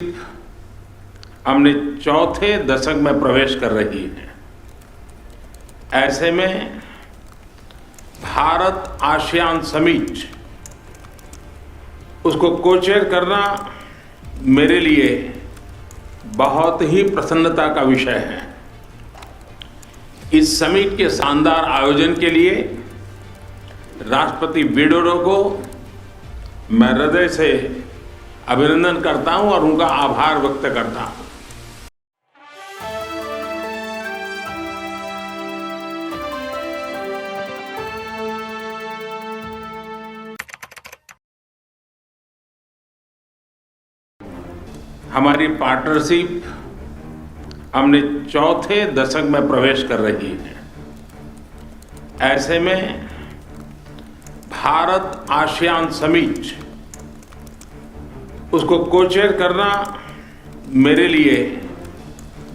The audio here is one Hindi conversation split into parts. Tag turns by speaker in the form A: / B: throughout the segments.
A: हमने चौथे दशक में प्रवेश कर रही है। ऐसे में भारत आसियान समिट उसको कोचेयर करना मेरे लिए बहुत ही प्रसन्नता का विषय है। इस समिट के शानदार आयोजन के लिए राष्ट्रपति विडोडो को मैं हृदय से अभिनंदन करता हूं और उनका आभार व्यक्त करता हूं। हमारी पार्टनरशिप हमने चौथे दशक में प्रवेश कर रही है। ऐसे में भारत आसियान समिट उसको कोचेयर करना मेरे लिए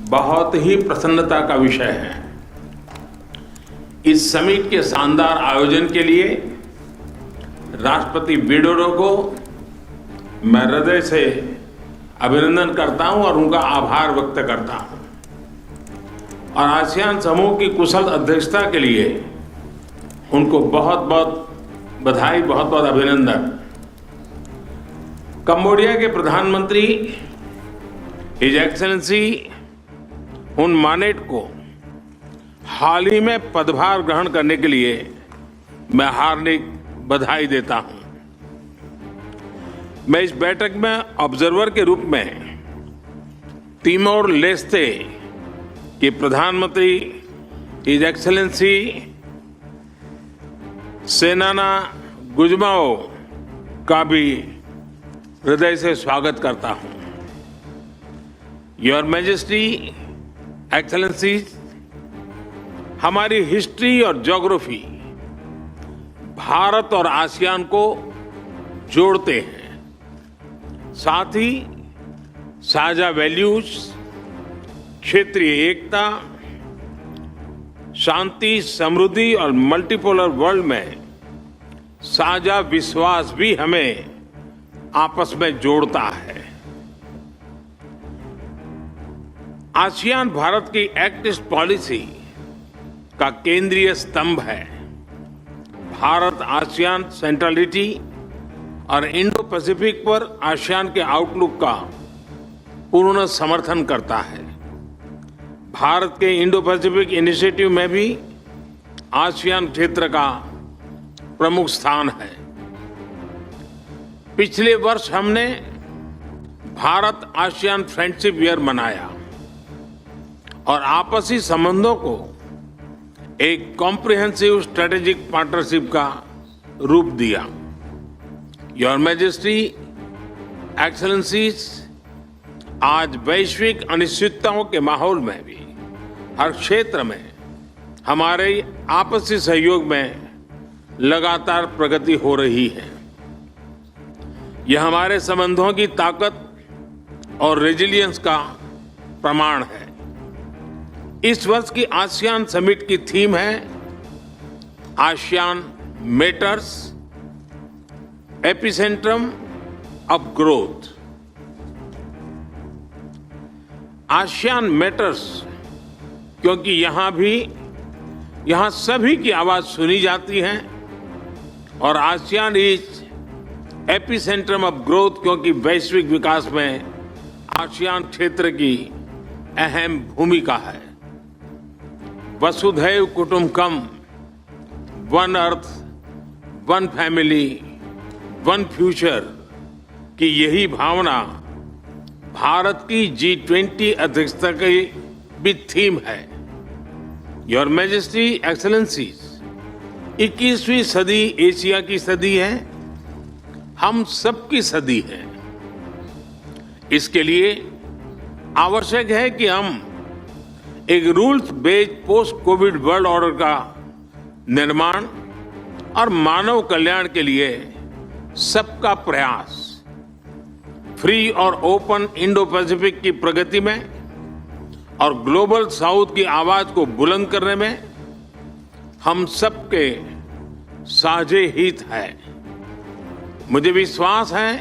A: बहुत ही प्रसन्नता का विषय है। इस समिट के शानदार आयोजन के लिए राष्ट्रपति विडोडो को मैं हृदय से अभिनंदन करता हूं और उनका आभार व्यक्त करता हूं और आसियान समूह की कुशल अध्यक्षता के लिए उनको बहुत बहुत बधाई, बहुत बहुत अभिनंदन। कंबोडिया के प्रधानमंत्री हिज एक्सेलेंसी हुन मानेट को हाल ही में पदभार ग्रहण करने के लिए मैं हार्दिक बधाई देता हूं। मैं इस बैठक में ऑब्जर्वर के रूप में तिमोर लेस्ते के प्रधानमंत्री हिज एक्सेलेंसी सेनाना गुजमाओ का भी हृदय से स्वागत करता हूं। योर मैजेस्टी एक्सेलेंसी, हमारी हिस्ट्री और ज्योग्राफी भारत और आसियान को जोड़ते हैं। साथ ही साझा वैल्यूज, क्षेत्रीय एकता, शांति, समृद्धि और मल्टीपोलर वर्ल्ड में साझा विश्वास भी हमें आपस में जोड़ता है। आसियान भारत की एक्ट ईस्ट पॉलिसी का केंद्रीय स्तंभ है। भारत आसियान सेंट्रलिटी और इंडो पैसिफिक पर आसियान के आउटलुक का पूर्ण समर्थन करता है। भारत के इंडो पैसिफिक इनिशिएटिव में भी आसियान क्षेत्र का प्रमुख स्थान है। पिछले वर्ष हमने भारत आसियान फ्रेंडशिप ईयर मनाया और आपसी संबंधों को एक कॉम्प्रिहेंसिव स्ट्रेटेजिक पार्टनरशिप का रूप दिया। योर मैजेस्टी एक्सेलेंसीज, आज वैश्विक अनिश्चितताओं के माहौल में भी हर क्षेत्र में हमारे आपसी सहयोग में लगातार प्रगति हो रही है। यह हमारे संबंधों की ताकत और रेजिलियंस का प्रमाण है। इस वर्ष की आसियान समिट की थीम है ASEAN matters, epicentrum of growth. ASEAN matters क्योंकि यहां सभी की आवाज सुनी जाती है और ASEAN is epicentrum of growth क्योंकि वैश्विक विकास में आसियान क्षेत्र की अहम भूमिका है। वसुधैव कुटुंबकम, one earth, one family, one future की यही भावना भारत की G20 अध्यक्षता की भी थीम है। योर मैजेस्टी एक्सेलेंसीज, 21वीं सदी एशिया की सदी है, हम सबकी सदी है। इसके लिए आवश्यक है कि हम एक rules based post Covid world order का निर्माण और मानव कल्याण के लिए सबका प्रयास, फ्री और ओपन इंडो पैसिफिक की प्रगति में और ग्लोबल साउथ की आवाज को बुलंद करने में हम सबके साझे हित है। मुझे विश्वास है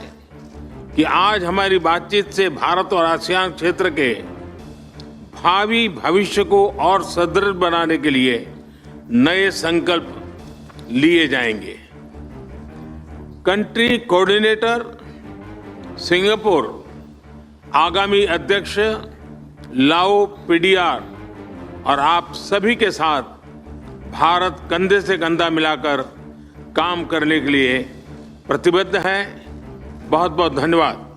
A: कि आज हमारी बातचीत से भारत और आसियान क्षेत्र के भावी भविष्य को और सुदृढ़ बनाने के लिए नए संकल्प लिए जाएंगे। कंट्री कोऑर्डिनेटर सिंगापुर आगामी अध्यक्ष लाओ पीडीआर और आप सभी के साथ भारत कंधे से कंधा मिलाकर काम करने के लिए प्रतिबद्ध है। बहुत बहुत धन्यवाद।